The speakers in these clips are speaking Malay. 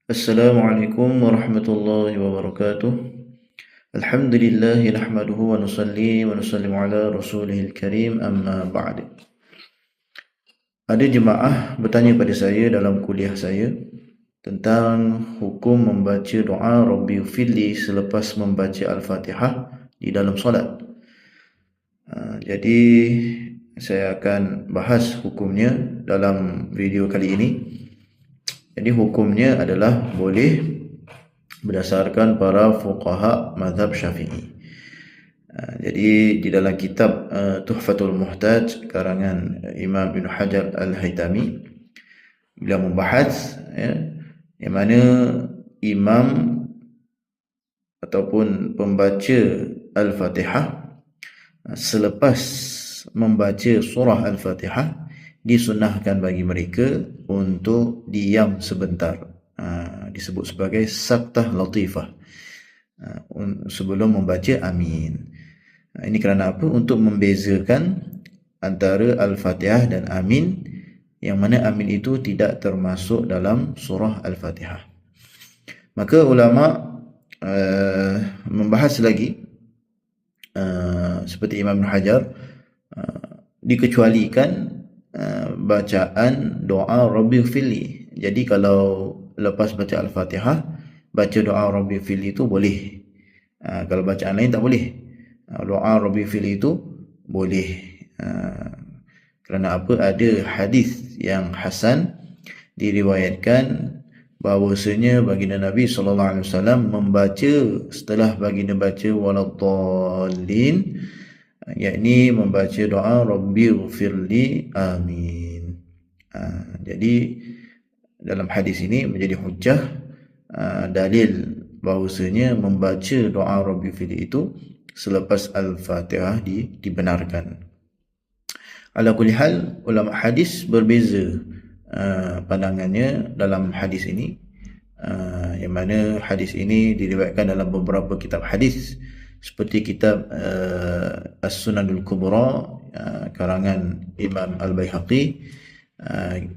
Assalamualaikum warahmatullahi wabarakatuh. Alhamdulillah nahmaduhu wa nusalli wa nusallimu ala rasulihil karim amma ba'd. Ada jemaah bertanya pada saya dalam kuliah saya tentang hukum membaca doa Rabbi Ufilli selepas membaca Al-Fatihah di dalam solat. Jadi saya akan bahas hukumnya dalam video kali ini. Jadi hukumnya adalah boleh berdasarkan para fuqaha mazhab Syafi'i. Jadi di dalam kitab Tuhfatul Muhtaj karangan Imam Ibn Hajar Al-Haytami, beliau membahas yang mana imam ataupun pembaca Al-Fatihah selepas membaca surah Al-Fatihah disunnahkan bagi mereka untuk diam sebentar, disebut sebagai saktah latifah, sebelum membaca amin. Ini kerana apa? Untuk membezakan antara Al-Fatihah dan amin, yang mana amin itu tidak termasuk dalam surah Al-Fatihah. Maka ulama membahas lagi, seperti Imam Ibn Hajar, dikecualikan bacaan doa Rabbi Fili. Jadi kalau lepas baca Al-Fatihah baca doa Rabbi Fili itu boleh. Kalau bacaan lain tak boleh. Doa Rabbi Fili itu boleh. Kerana apa? Ada hadis yang hasan diriwayatkan bahawasanya baginda Nabi SAW membaca setelah baginda baca waladdallin, yakni membaca doa Rabbi ghfirli amin. Jadi dalam hadis ini menjadi hujjah, dalil bahawasanya membaca doa Rabbi ghfirli itu selepas Al-Fatihah dibenarkan. Ala kulli hal, ulama hadis berbeza pandangannya dalam hadis ini, yang mana hadis ini diriwayatkan dalam beberapa kitab hadis seperti kitab As-Sunanul Kubra karangan Imam Al-Baihaqi,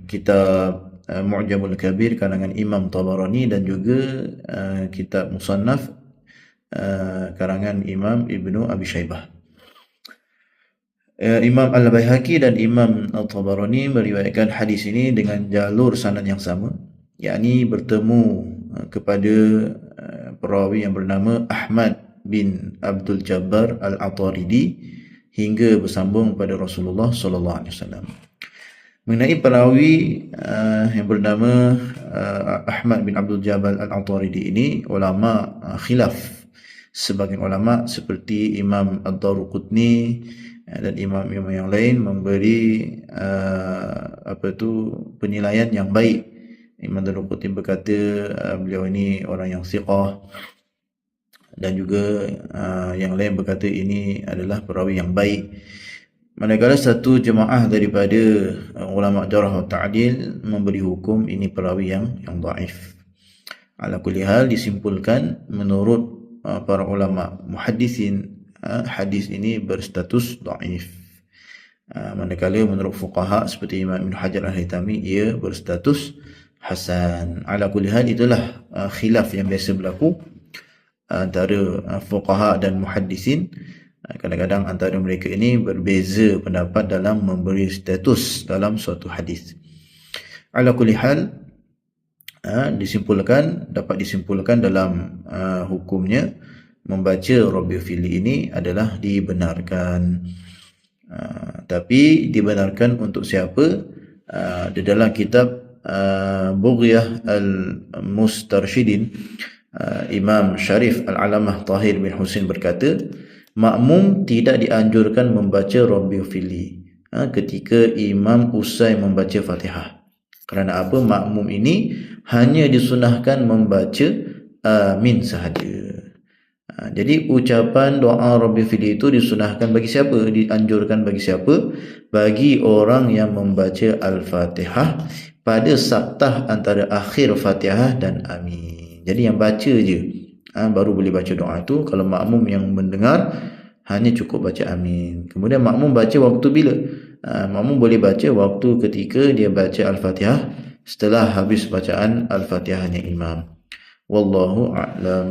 kitab Mu'jamul Kabir karangan Imam Tabarani, dan juga kitab Musannaf karangan Imam Ibnu Abi Syaibah. Imam Al-Baihaqi dan Imam Al-Tabarani meriwayatkan hadis ini dengan jalur sanad yang sama, yakni bertemu kepada perawi yang bernama Ahmad bin Abdul Jabbar Al-Ataridi hingga bersambung pada Rasulullah SAW. Mengenai perawi yang bernama Ahmad bin Abdul Jabbar Al-Ataridi ini, ulama khilaf. Sebagian ulama seperti Imam Ad-Daruqutni dan imam-imam yang lain memberi penilaian yang baik. Imam Ad-Daruqutni berkata beliau ini orang yang thiqah, dan juga yang lain berkata ini adalah perawi yang baik. Manakala satu jemaah daripada ulama jarh wa ta'dil memberi hukum ini perawi yang dhaif. Ala kulli hal, disimpulkan menurut para ulama muhaddisin, hadis ini berstatus dhaif. Manakala menurut fuqaha seperti Imam Ibn Hajar Al-Haytami ia berstatus hasan. Ala kulli hal, itulah khilaf yang biasa berlaku antara fuqaha dan muhaddisin. Kadang-kadang antara mereka ini berbeza pendapat dalam memberi status dalam suatu hadis. Ala kulli hal, dapat disimpulkan dalam hukumnya membaca Rabbi Fili ini adalah dibenarkan. Tapi dibenarkan untuk siapa? Di dalam kitab Bughyah Al-Mustarshidin, Imam Syarif Al-Alamah Tahir bin Husain berkata, makmum tidak dianjurkan membaca Rabbi Fili ketika imam usai membaca Fatihah. Kerana apa? Makmum ini hanya disunahkan membaca amin sahaja. Jadi ucapan doa Rabbi Fili itu disunahkan bagi siapa? Dianjurkan bagi siapa? Bagi orang yang membaca Al-Fatihah pada saktah antara akhir Fatihah dan amin. Jadi yang baca je baru boleh baca doa itu. Kalau makmum yang mendengar hanya cukup baca amin. Kemudian makmum baca waktu bila? Makmum boleh baca waktu ketika dia baca Al-Fatihah setelah habis bacaan Al-Fatihahnya imam. Wallahu a'lam.